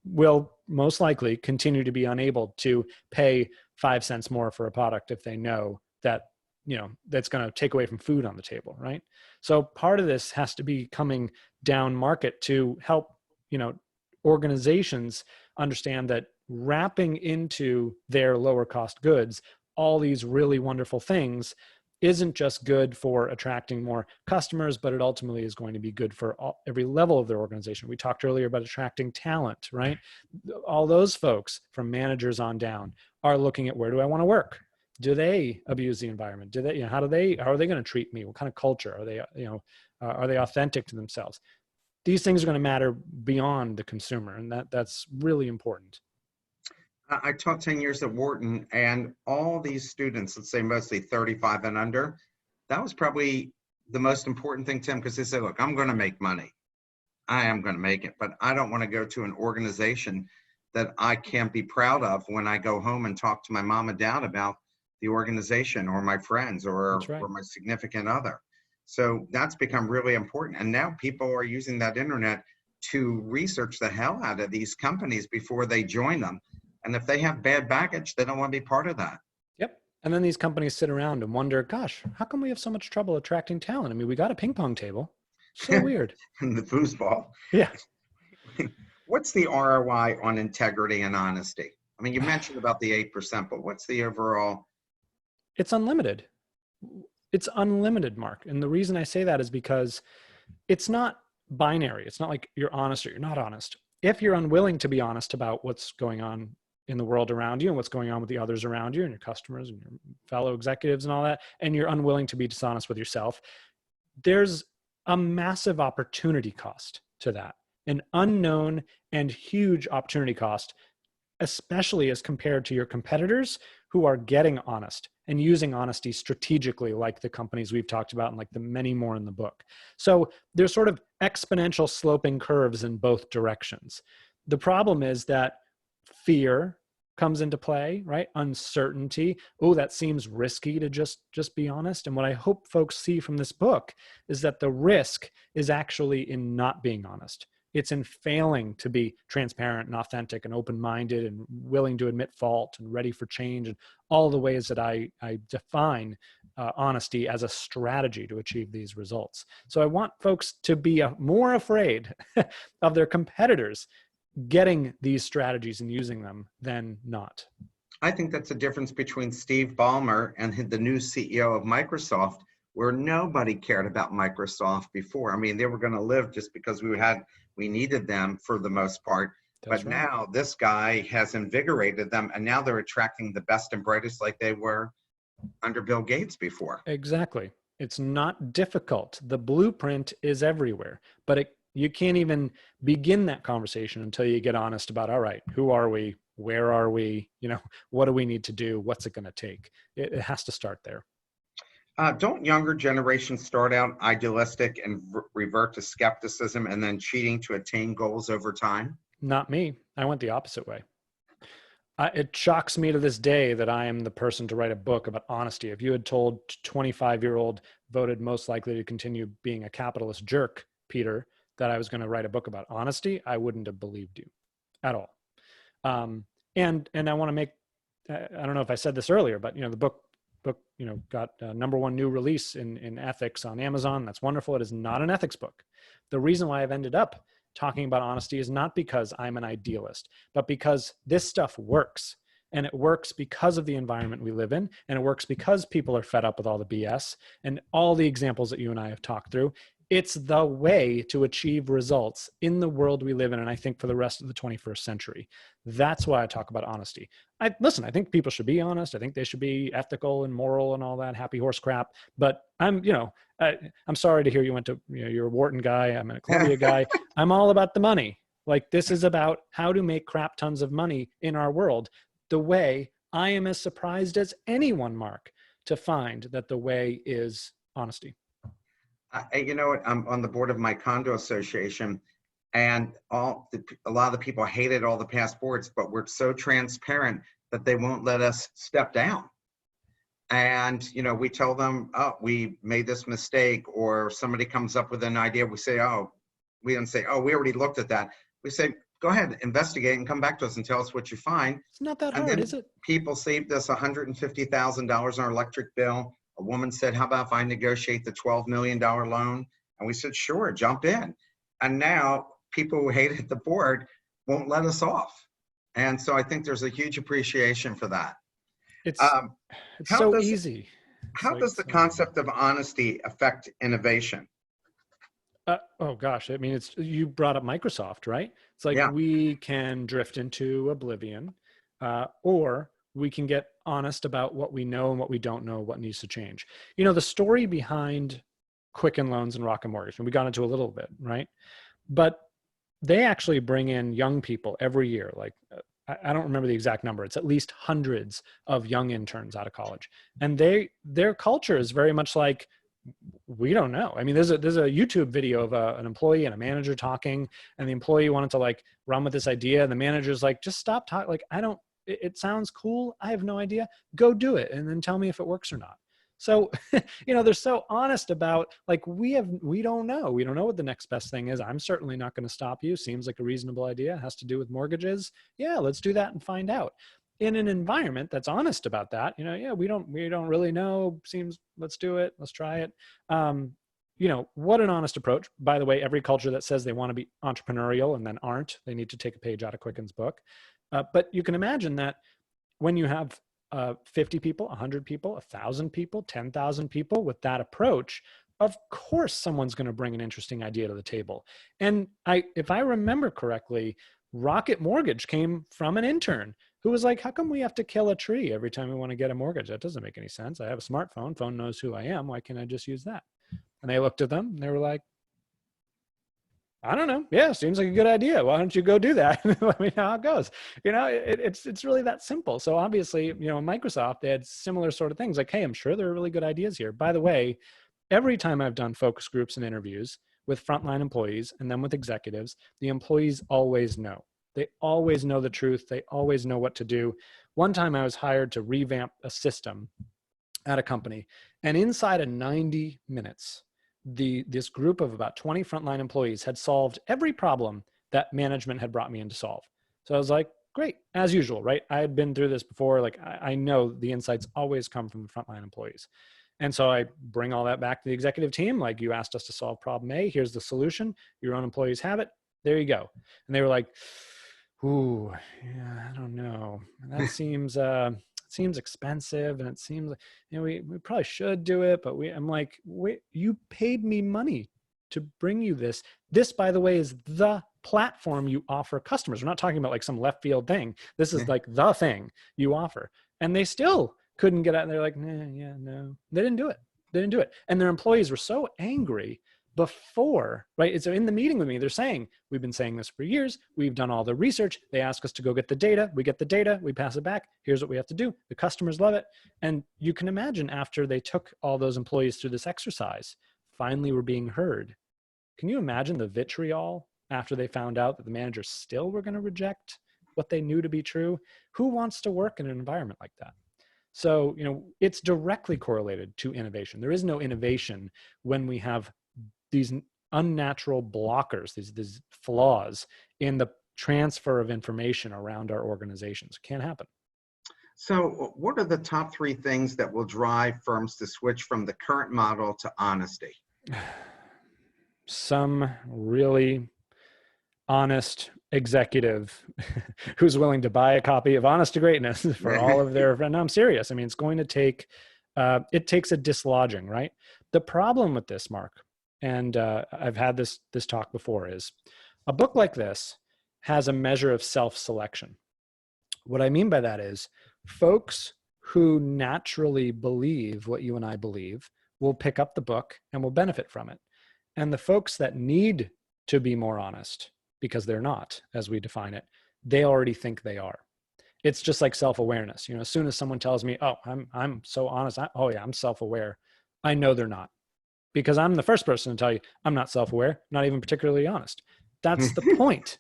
will most likely continue to be unable to pay 5 cents more for a product if they know that that's going to take away from food on the table, right? So part of this has to be coming down market to help, organizations understand that wrapping into their lower cost goods all these really wonderful things isn't just good for attracting more customers, but it ultimately is going to be good for every level of their organization. We talked earlier about attracting talent, right? All those folks from managers on down are looking at, where do I want to work? Do they abuse the environment? Do they, how are they going to treat me? What kind of culture are they, are they authentic to themselves? These things are going to matter beyond the consumer, and that's really important. I taught 10 years at Wharton, and all these students, let's say mostly 35 and under, that was probably the most important thing to them, because they said, look, I'm going to make money. I am going to make it, but I don't want to go to an organization that I can't be proud of when I go home and talk to my mom and dad about the organization, or my friends, That's right. or my significant other. So that's become really important. And now people are using that internet to research the hell out of these companies before they join them. And if they have bad baggage, they don't want to be part of that. Yep. And then these companies sit around and wonder, gosh, how come we have so much trouble attracting talent? I mean, we got a ping pong table. So weird. And the foosball. Yeah. What's the ROI on integrity and honesty? I mean, you mentioned about the 8%, but what's the overall? It's unlimited. It's unlimited, Mark. And the reason I say that is because it's not binary. It's not like you're honest or you're not honest. If you're unwilling to be honest about what's going on in the world around you and what's going on with the others around you and your customers and your fellow executives and all that, and you're unwilling to be dishonest with yourself, there's a massive opportunity cost to that, an unknown and huge opportunity cost, especially as compared to your competitors who are getting honest and using honesty strategically, like the companies we've talked about and like the many more in the book. So there's sort of exponential sloping curves in both directions. The problem is that fear comes into play, right? Uncertainty. Oh, that seems risky to just be honest. And what I hope folks see from this book is that the risk is actually in not being honest. It's in failing to be transparent and authentic and open-minded and willing to admit fault and ready for change, and all the ways that I define honesty as a strategy to achieve these results. So I want folks to be more afraid of their competitors getting these strategies and using them than not. I think that's the difference between Steve Ballmer and the new CEO of Microsoft, where nobody cared about Microsoft before. I mean, they were going to live just because we needed them for the most part. That's but right. Now this guy has invigorated them, and now they're attracting the best and brightest like they were under Bill Gates before. Exactly. It's not difficult. The blueprint is everywhere, but you can't even begin that conversation until you get honest about, all right, who are we? Where are we? What do we need to do? What's it going to take? It has to start there. Don't younger generations start out idealistic and revert to skepticism and then cheating to attain goals over time? Not me. I went the opposite way. It shocks me to this day that I am the person to write a book about honesty. If you had told 25-year-old voted most likely to continue being a capitalist jerk, Peter, that I was going to write a book about honesty, I wouldn't have believed you at all. And I want to make, I don't know if I said this earlier, but the book got #1 new release in ethics on Amazon. That's wonderful. It is not an ethics book. The reason why I've ended up talking about honesty is not because I'm an idealist, but because this stuff works. And it works because of the environment we live in. And it works because people are fed up with all the BS and all the examples that you and I have talked through. It's the way to achieve results in the world we live in, and I think for the rest of the 21st century. That's why I talk about honesty. I think people should be honest. I think they should be ethical and moral and all that happy horse crap. But I'm sorry to hear you went to, you're a Wharton guy. I'm a Columbia guy. I'm all about the money. Like, this is about how to make crap tons of money in our world. The way, I am as surprised as anyone, Mark, to find that the way is honesty. I'm on the board of my condo association, and a lot of the people hated all the past boards, but we're so transparent that they won't let us step down. And, we tell them, oh, we made this mistake, or somebody comes up with an idea. We say, we didn't say, we already looked at that. We say, go ahead, investigate and come back to us and tell us what you find. It's not that And hard, then is it? people saved us $150,000 on our electric bill. A woman said, how about if I negotiate the $12 million loan? And we said, sure, jump in. And now people who hated the board won't let us off. And so I think there's a huge appreciation for that. It's How so does- easy. It's How like, does the so, concept of honesty affect innovation? oh gosh, I mean, you brought up Microsoft, right? It's like Yeah. we can drift into oblivion, or we can get honest about what we know and what we don't know, what needs to change. You know, the story behind Quicken Loans and Rocket Mortgage, and we got into a little bit, right? But they actually bring in young people every year. Like, I don't remember the exact number. It's at least hundreds of young interns out of college, and their culture is very much like, we don't know. I mean, there's a YouTube video of an employee and a manager talking, and the employee wanted to like run with this idea, and the manager's like, just stop talking. Like, I don't. It sounds cool. I have no idea. Go do it, and then tell me if it works or not. So, you know, they're so honest about like, we don't know. We don't know what the next best thing is. I'm certainly not going to stop you. Seems like a reasonable idea. It has to do with mortgages. Yeah, let's do that and find out. In an environment that's honest about that, you know, yeah, we don't really know. Seems, let's do it. Let's try it. Um, you know, what an honest approach. By the way, every culture that says they want to be entrepreneurial and then aren't, they need to take a page out of Quicken's book. But you can imagine that when you have 50 people, 100 people, 1,000 people, 10,000 people with that approach, of course someone's going to bring an interesting idea to the table. And if I remember correctly, Rocket Mortgage came from an intern who was like, how come we have to kill a tree every time we want to get a mortgage? That doesn't make any sense. I have a smartphone. Phone knows who I am. Why can't I just use that? And they looked at them and they were like, I don't know. Yeah, seems like a good idea. Why don't you go do that? Let me know how it goes. You know, it's really that simple. So obviously, you know, Microsoft, they had similar sort of things like, hey, I'm sure there are really good ideas here. By the way, every time I've done focus groups and interviews with frontline employees and then with executives, the employees always know. They always know the truth. They always know what to do. One time I was hired to revamp a system at a company, and inside of 90 minutes, this group of about 20 frontline employees had solved every problem that management had brought me in to solve. So I was like, great, as usual, right? I had been through this before. Like, I know the insights always come from the frontline employees. And so I bring all that back to the executive team. Like, you asked us to solve problem A, here's the solution. Your own employees have it. There you go. And they were like, ooh, yeah, I don't know. That seems expensive, and it seems like, you know, we probably should do it, but I'm like, wait, you paid me money to bring you this. This, by the way, is the platform you offer customers. We're not talking about like some left field thing. This is like the thing you offer. And they still couldn't get out. And they're like, nah, yeah, no, they didn't do it. They didn't do it. And their employees were so angry before, right? And so in the meeting with me, they're saying, we've been saying this for years. We've done all the research. They ask us to go get the data. We get the data. We pass it back. Here's what we have to do. The customers love it. And you can imagine, after they took all those employees through this exercise, finally were being heard. Can you imagine the vitriol after they found out that the managers still were going to reject what they knew to be true? Who wants to work in an environment like that? So, you know, it's directly correlated to innovation. There is no innovation when we have these unnatural blockers, these flaws in the transfer of information around our organizations. Can't happen. So what are the top 3 things that will drive firms to switch from the current model to honesty? Some really honest executive who's willing to buy a copy of Honest to Greatness for all of their, no, I'm serious. I mean, it's going to take, it takes a dislodging, right? The problem with this, Mark, and I've had this talk before, is a book like this has a measure of self-selection. What I mean by that is, folks who naturally believe what you and I believe will pick up the book and will benefit from it. And the folks that need to be more honest, because they're not, as we define it, they already think they are. It's just like self-awareness. You know, as soon as someone tells me, oh, I'm so honest, oh yeah, I'm self-aware, I know they're not. Because I'm the first person to tell you, I'm not self-aware, not even particularly honest. That's the point.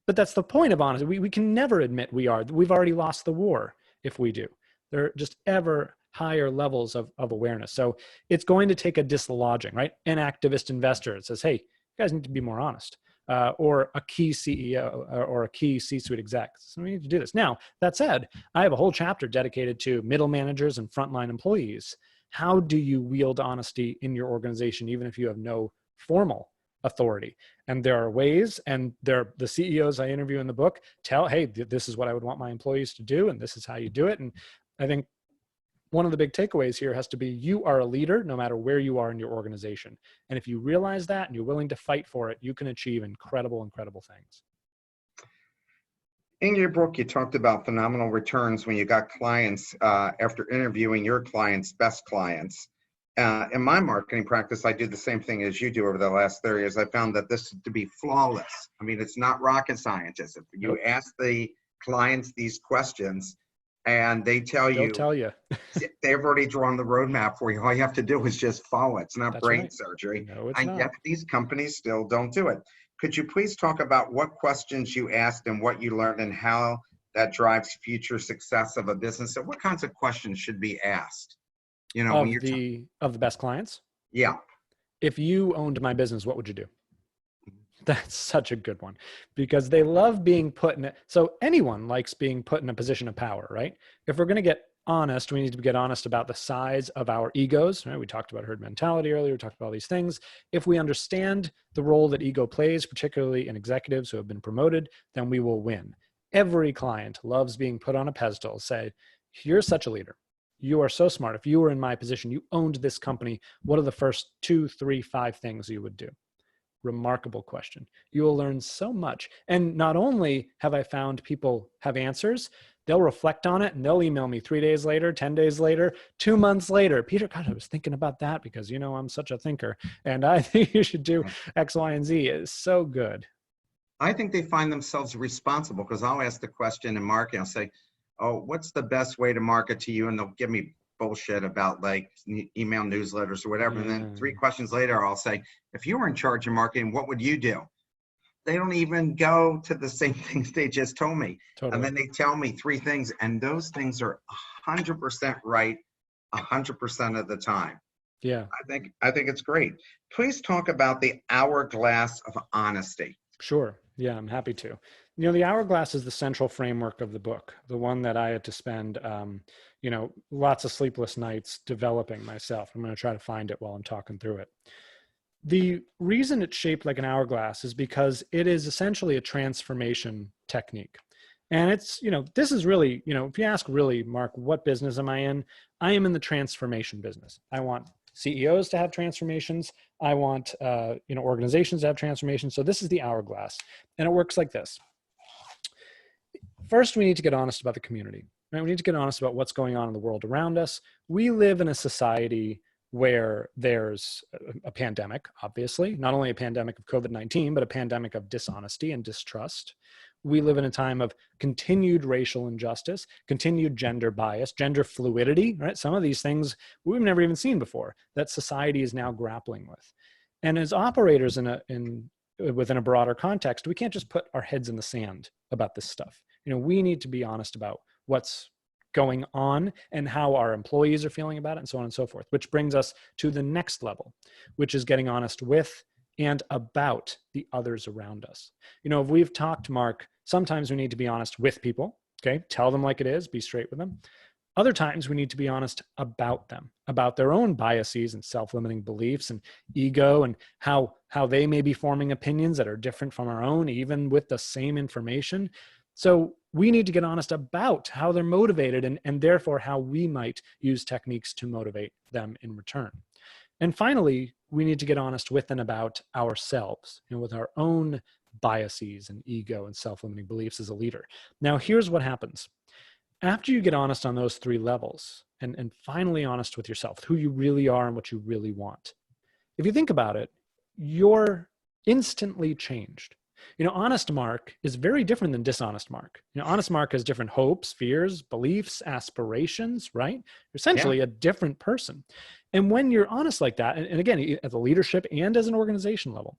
But that's the point of honesty. We can never admit we are. We've already lost the war if we do. There are just ever higher levels of awareness. So it's going to take a dislodging, right? An activist investor that says, hey, you guys need to be more honest. Or a key CEO or a key C-suite exec. So we need to do this. Now, that said, I have a whole chapter dedicated to middle managers and frontline employees. How do you wield honesty in your organization, even if you have no formal authority? And there are ways, and the CEOs I interview in the book tell, hey, this is what I would want my employees to do, and this is how you do it. And I think one of the big takeaways here has to be you are a leader no matter where you are in your organization. And if you realize that and you're willing to fight for it, you can achieve incredible, incredible things. In your book, you talked about phenomenal returns when you got clients after interviewing your clients' best clients. In my marketing practice, I do the same thing as you do over the last 30 years. I found that this to be flawless. I mean, it's not rocket science. If you ask the clients these questions and they tell They'll you, tell you. they've already drawn the roadmap for you. All you have to do is just follow it. It's not That's brain right. surgery. No, it's And not. yet these companies still don't do it. Could you please talk about what questions you asked and what you learned and how that drives future success of a business? And what kinds of questions should be asked? You know, when Of you're the best clients, yeah. if you owned my business, what would you do? That's such a good one, because they love being put in it. So anyone likes being put in a position of power, right? If we're going to get honest, we need to get honest about the size of our egos, right? We talked about herd mentality earlier. We talked about all these things. If we understand the role that ego plays, particularly in executives who have been promoted, then we will win. Every client loves being put on a pedestal, say, you're such a leader. You are so smart. If you were in my position, you owned this company, what are the first 2, 3, 5 things you would do? Remarkable question. You will learn so much. And not only have I found people have answers, they'll reflect on it and they'll email me 3 days later, 10 days later, 2 months later. Peter, God, I was thinking about that because, I'm such a thinker and I think you should do X, Y, and Z. It's so good. I think they find themselves responsible because I'll ask the question in marketing. I'll say, oh, what's the best way to market to you? And they'll give me bullshit about like email newsletters or whatever. Yeah. And then 3 questions later, I'll say, if you were in charge of marketing, what would you do? They don't even go to the same things they just told me. Totally. And then they tell me 3 things and those things are 100% right 100% of the time. Yeah. I think it's great. Please talk about the hourglass of honesty. Sure. Yeah, I'm happy to. The hourglass is the central framework of the book, the one that I had to spend, lots of sleepless nights developing myself. I'm going to try to find it while I'm talking through it. The reason it's shaped like an hourglass is because it is essentially a transformation technique. And it's, this is really, if you ask really, Mark, what business am I in? I am in the transformation business. I want CEOs to have transformations. I want, organizations to have transformations. So this is the hourglass. And it works like this. First, we need to get honest about the community. Right? We need to get honest about what's going on in the world around us. We live in a society where there's a pandemic, obviously, not only a pandemic of COVID-19, but a pandemic of dishonesty and distrust. We live in a time of continued racial injustice, continued gender bias, gender fluidity, right? Some of these things we've never even seen before that society is now grappling with. And as operators within a broader context, we can't just put our heads in the sand about this stuff. We need to be honest about what's going on and how our employees are feeling about it and so on and so forth, which brings us to the next level, which is getting honest with and about the others around us. If we've talked, Mark, sometimes we need to be honest with people, okay? Tell them like it is, be straight with them. Other times we need to be honest about them, about their own biases and self-limiting beliefs and ego and how they may be forming opinions that are different from our own, even with the same information. So we need to get honest about how they're motivated and therefore how we might use techniques to motivate them in return. And finally, we need to get honest with and about ourselves, with our own biases and ego and self-limiting beliefs as a leader. Now, here's what happens. After you get honest on those 3 levels and finally honest with yourself, who you really are and what you really want, if you think about it, you're instantly changed. Honest Mark is very different than dishonest Mark. Honest Mark has different hopes, fears, beliefs, aspirations, right? You're essentially a different person. And when you're honest like that, and again, at the leadership and as an organization level,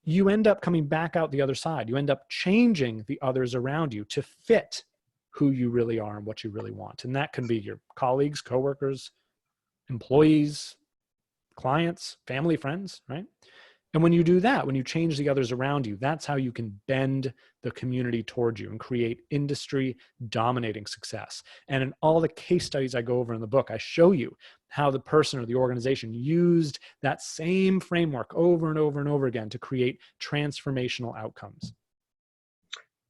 you end up coming back out the other side. You end up changing the others around you to fit who you really are and what you really want. And that can be your colleagues, coworkers, employees, clients, family, friends, right? And when you do that, when you change the others around you, that's how you can bend the community towards you and create industry dominating success. And in all the case studies I go over in the book, I show you how the person or the organization used that same framework over and over and over again to create transformational outcomes.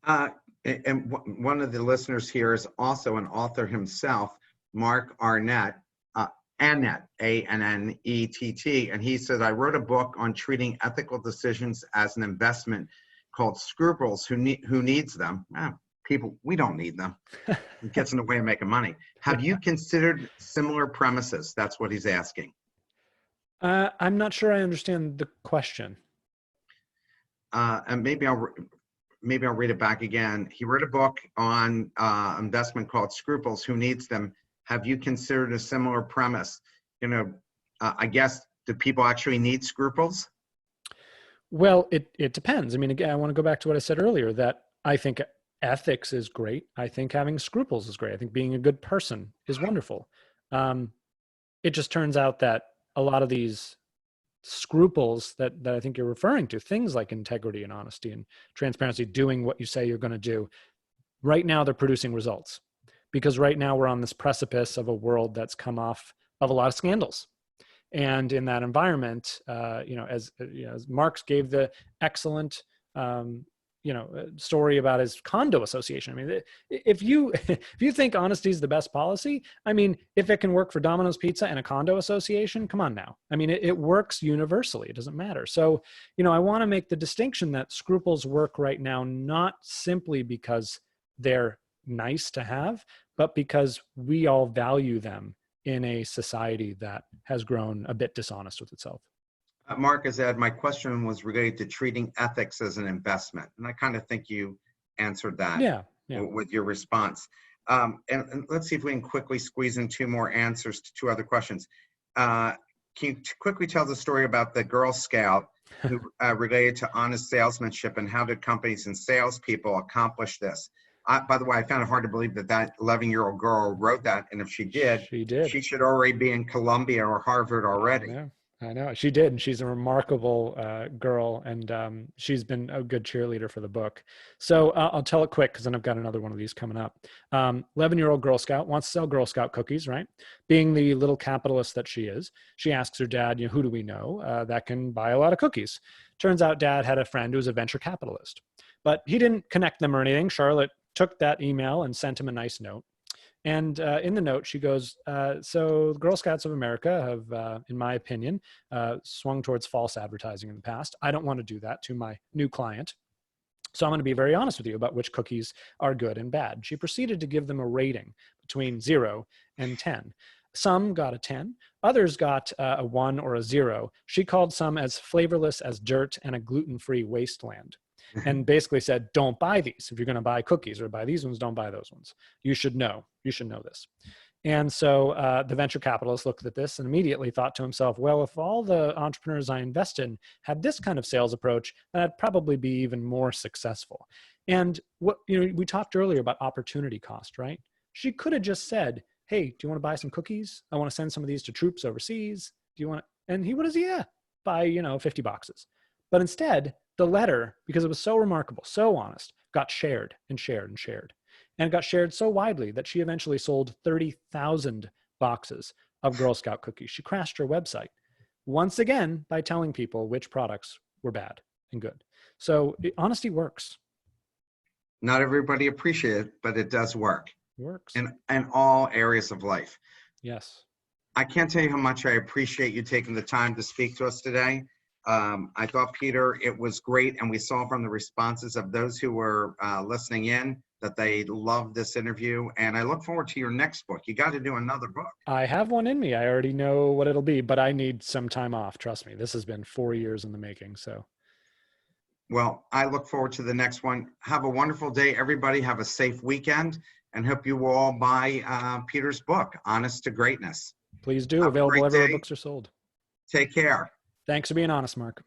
And one of the listeners here is also an author himself. Mark Arnett, Annett, Annett, and he said, I wrote a book on treating ethical decisions as an investment called Scruples. Who needs them? People, we don't need them. It gets in the way of making money. Have you considered similar premises? That's what he's asking. I'm not sure I understand the question. And maybe I'll read it back again. He wrote a book on investment called Scruples. Who needs them? Have you considered a similar premise? You know, I guess, do people actually need scruples? Well, it depends. I mean, again, I want to go back to what I said earlier, that I think ethics is great. I think having scruples is great. I think being a good person is wonderful. It just turns out that a lot of these scruples that I think you're referring to, things like integrity and honesty and transparency, doing what you say you're going to do, right now they're producing results. Because right now we're on this precipice of a world that's come off of a lot of scandals. And in that environment, as Marx gave the excellent, story about his condo association. I mean, if you think honesty is the best policy, I mean, if it can work for Domino's Pizza and a condo association, come on now. I mean, it works universally. It doesn't matter. So, I want to make the distinction that scruples work right now, not simply because they're nice to have, but because we all value them in a society that has grown a bit dishonest with itself. Mark has said, my question was related to treating ethics as an investment. And I kind of think you answered that with your response. And let's see if we can quickly squeeze in two more answers to two other questions. Can you quickly tell the story about the Girl Scout who related to honest salesmanship, and how did companies and salespeople accomplish this? By the way, I found it hard to believe that 11-year-old girl wrote that. And if she did, she should already be in Columbia or Harvard already. Yeah, I know. She did. And she's a remarkable girl. And she's been a good cheerleader for the book. So I'll tell it quick because then I've got another one of these coming up. 11-year-old Girl Scout wants to sell Girl Scout cookies, right? Being the little capitalist that she is, she asks her dad, who do we know that can buy a lot of cookies? Turns out dad had a friend who was a venture capitalist, but he didn't connect them or anything. Charlotte took that email and sent him a nice note. And in the note, she goes, so the Girl Scouts of America have, in my opinion, swung towards false advertising in the past. I don't want to do that to my new client. So I'm going to be very honest with you about which cookies are good and bad. She proceeded to give them a rating between 0 and 10. Some got a 10. Others got a 1 or a 0. She called some as flavorless as dirt and a gluten-free wasteland. And basically said, don't buy these. If you're going to buy cookies or buy these ones, don't buy those ones. You should know this. And so the venture capitalist looked at this and immediately thought to himself, well, if all the entrepreneurs I invest in had this kind of sales approach, then I'd probably be even more successful. And what we talked earlier about opportunity cost, right? She could have just said, hey, do you want to buy some cookies? I want to send some of these to troops overseas. Do you want to? And he would have said, buy 50 boxes. But instead, the letter, because it was so remarkable, so honest, got shared and shared and shared. And it got shared so widely that she eventually sold 30,000 boxes of Girl Scout cookies. She crashed her website, once again, by telling people which products were bad and good. So honesty works. Not everybody appreciates it, but it does work. It works. In all areas of life. Yes. I can't tell you how much I appreciate you taking the time to speak to us today. I thought, Peter, it was great. And we saw from the responses of those who were listening in that they loved this interview. And I look forward to your next book. You got to do another book. I have one in me. I already know what it'll be, but I need some time off. Trust me. This has been 4 years in the making. So. Well, I look forward to the next one. Have a wonderful day, everybody. Have a safe weekend, and hope you will all buy Peter's book, Honest to Greatness. Please do. Available everywhere books are sold. Take care. Thanks for being honest, Mark.